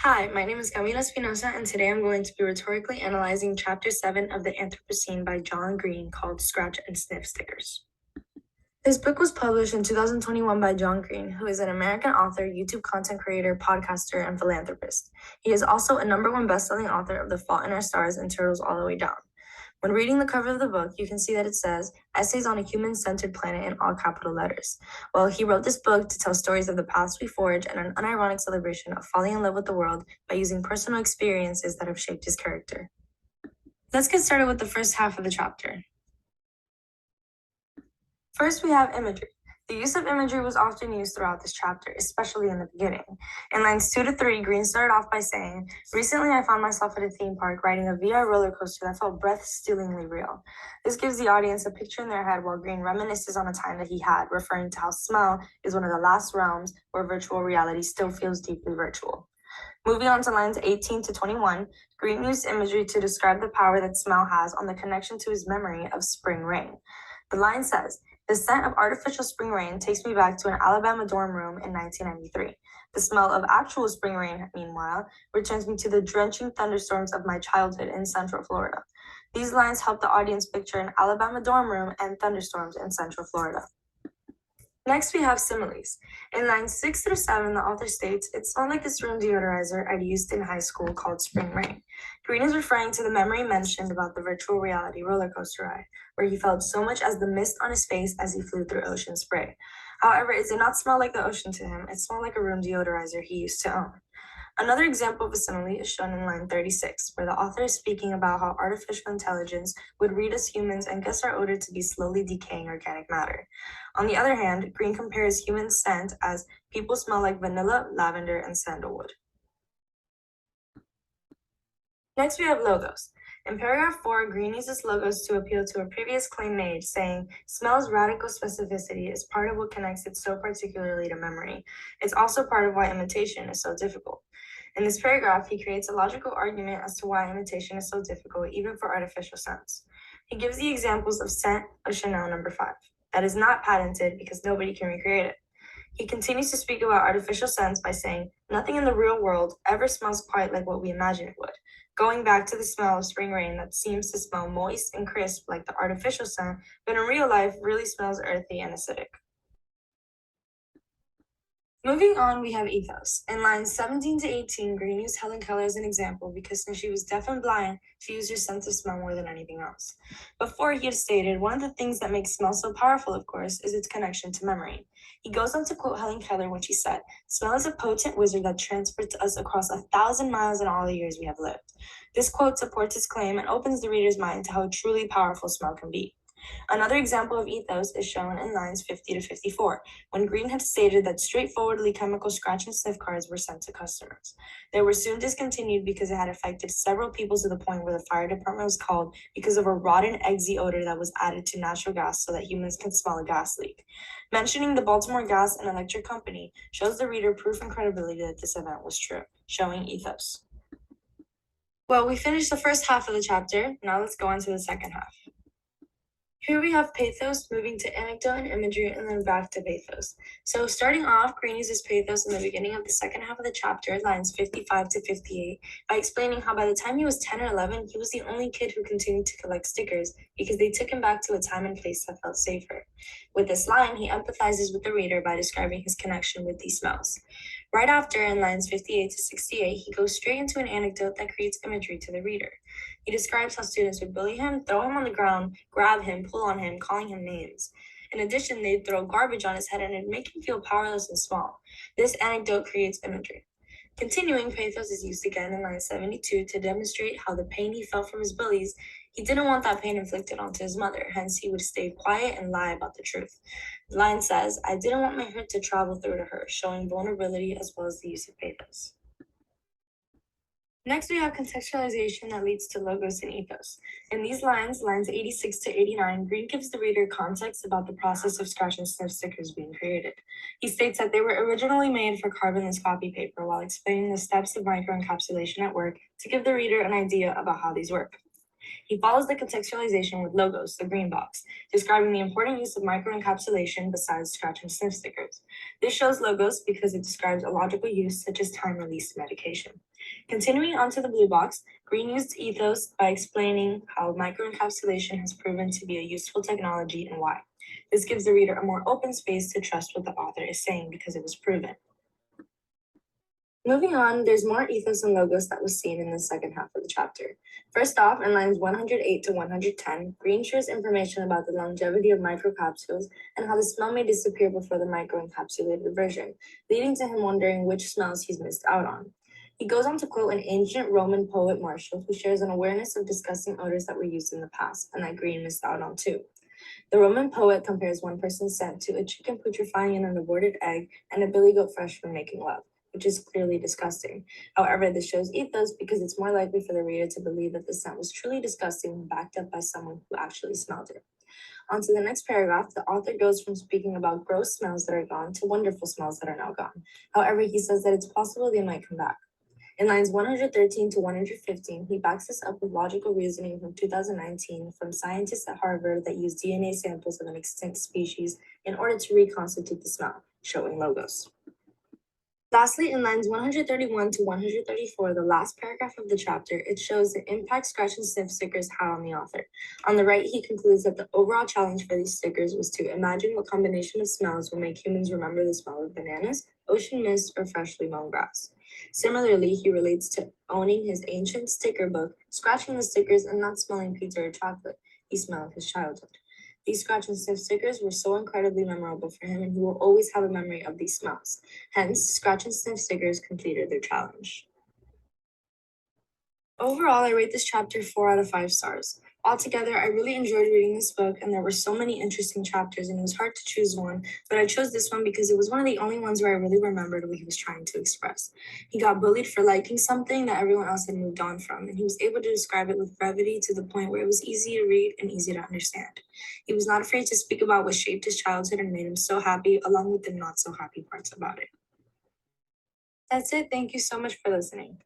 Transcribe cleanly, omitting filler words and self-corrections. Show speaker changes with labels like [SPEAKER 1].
[SPEAKER 1] Hi, my name is Camila Espinosa, and today I'm going to be rhetorically analyzing Chapter 7 of the Anthropocene by John Green called Scratch and Sniff Stickers. This book was published in 2021 by John Green, who is an American author, YouTube content creator, podcaster, and philanthropist. He is also a #1 best-selling author of The Fault in Our Stars and Turtles All the Way Down. When reading the cover of the book, you can see that it says, Essays on a Human-Centered Planet in all capital letters. Well, he wrote this book to tell stories of the paths we forge and an unironic celebration of falling in love with the world by using personal experiences that have shaped his character. Let's get started with the first half of the chapter. First, we have imagery. The use of imagery was often used throughout this chapter, especially in the beginning. In lines 2 to 3, Green started off by saying, Recently I found myself at a theme park riding a VR roller coaster that felt breath-stealingly real. This gives the audience a picture in their head while Green reminisces on a time that he had, referring to how smell is one of the last realms where virtual reality still feels deeply virtual. Moving on to lines 18 to 21, Green used imagery to describe the power that smell has on the connection to his memory of spring rain. The line says, The scent of artificial spring rain takes me back to an Alabama dorm room in 1993. The smell of actual spring rain, meanwhile, returns me to the drenching thunderstorms of my childhood in Central Florida. These lines help the audience picture an Alabama dorm room and thunderstorms in Central Florida. Next, we have similes. In lines 6 through 7, the author states, It smelled like this room deodorizer I'd used in high school called Spring Rain. Green is referring to the memory mentioned about the virtual reality roller coaster ride, where he felt so much as the mist on his face as he flew through ocean spray. However, it did not smell like the ocean to him, it smelled like a room deodorizer he used to own. Another example of a simile is shown in line 36, where the author is speaking about how artificial intelligence would read us humans and guess our odor to be slowly decaying organic matter. On the other hand, Green compares human scent as people smell like vanilla, lavender, and sandalwood. Next, we have logos. In paragraph 4, Green uses logos to appeal to a previous claim made, saying, Smell's radical specificity is part of what connects it so particularly to memory. It's also part of why imitation is so difficult. In this paragraph, he creates a logical argument as to why imitation is so difficult, even for artificial scents. He gives the examples of scent of Chanel No. 5. That is not patented because nobody can recreate it. He continues to speak about artificial scents by saying, Nothing in the real world ever smells quite like what we imagine it would. Going back to the smell of spring rain that seems to smell moist and crisp like the artificial scent, but in real life really smells earthy and acidic. Moving on, we have ethos. In lines 17 to 18, Green used Helen Keller as an example because since she was deaf and blind, she used her sense of smell more than anything else. Before, he had stated, one of the things that makes smell so powerful, of course, is its connection to memory. He goes on to quote Helen Keller when she said, Smell is a potent wizard that transports us across 1,000 miles in all the years we have lived. This quote supports his claim and opens the reader's mind to how truly powerful smell can be. Another example of ethos is shown in lines 50 to 54, when Green had stated that straightforwardly chemical scratch and sniff cards were sent to customers. They were soon discontinued because it had affected several people to the point where the fire department was called because of a rotten, eggsy odor that was added to natural gas so that humans can smell a gas leak. Mentioning the Baltimore Gas and Electric Company shows the reader proof and credibility that this event was true, showing ethos. Well, we finished the first half of the chapter. Now let's go on to the second half. Here we have pathos moving to anecdote and imagery and then back to pathos. So starting off, Green uses pathos in the beginning of the second half of the chapter, lines 55 to 58, by explaining how by the time he was 10 or 11, he was the only kid who continued to collect stickers because they took him back to a time and place that felt safer. With this line, he empathizes with the reader by describing his connection with these smells. Right after, in lines 58 to 68, he goes straight into an anecdote that creates imagery to the reader. He describes how students would bully him, throw him on the ground, grab him, pull on him, calling him names. In addition, they'd throw garbage on his head and it'd make him feel powerless and small. This anecdote creates imagery. Continuing, pathos is used again in line 72 to demonstrate how the pain he felt from his bullies, he didn't want that pain inflicted onto his mother, hence he would stay quiet and lie about the truth. The line says, I didn't want my hurt to travel through to her, showing vulnerability as well as the use of pathos. Next, we have contextualization that leads to logos and ethos. In these lines 86 to 89, Green gives the reader context about the process of scratch and sniff stickers being created. He states that they were originally made for carbonless copy paper while explaining the steps of microencapsulation at work to give the reader an idea about how these work. He follows the contextualization with logos, the green box, describing the important use of microencapsulation besides scratch and sniff stickers. This shows logos because it describes a logical use such as time-release medication. Continuing on to the blue box, Green used ethos by explaining how microencapsulation has proven to be a useful technology and why. This gives the reader a more open space to trust what the author is saying because it was proven. Moving on, there's more ethos and logos that was seen in the second half of the chapter. First off, in lines 108 to 110, Green shares information about the longevity of microcapsules and how the smell may disappear before the microencapsulated version, leading to him wondering which smells he's missed out on. He goes on to quote an ancient Roman poet Martial who shares an awareness of disgusting odors that were used in the past and that Green missed out on too. The Roman poet compares one person's scent to a chicken putrefying in an aborted egg and a billy goat fresh from making love, which is clearly disgusting. However, this shows ethos because it's more likely for the reader to believe that the scent was truly disgusting when backed up by someone who actually smelled it. On to the next paragraph, the author goes from speaking about gross smells that are gone to wonderful smells that are now gone. However, he says that it's possible they might come back. In lines 113 to 115, he backs this up with logical reasoning from 2019 from scientists at Harvard that used DNA samples of an extinct species in order to reconstitute the smell, showing logos. Lastly, in lines 131 to 134, the last paragraph of the chapter, it shows the impact scratch and sniff stickers had on the author. On the right, he concludes that the overall challenge for these stickers was to imagine what combination of smells will make humans remember the smell of bananas, ocean mist, or freshly mown grass. Similarly, he relates to owning his ancient sticker book, scratching the stickers, and not smelling pizza or chocolate. He smelled his childhood. These scratch and sniff stickers were so incredibly memorable for him, and he will always have a memory of these smells. Hence, scratch and sniff stickers completed their challenge. Overall, I rate this chapter 4 out of 5 stars. Altogether, I really enjoyed reading this book, and there were so many interesting chapters, and it was hard to choose one, but I chose this one because it was one of the only ones where I really remembered what he was trying to express. He got bullied for liking something that everyone else had moved on from, and he was able to describe it with brevity to the point where it was easy to read and easy to understand. He was not afraid to speak about what shaped his childhood and made him so happy, along with the not so happy parts about it. That's it. Thank you so much for listening.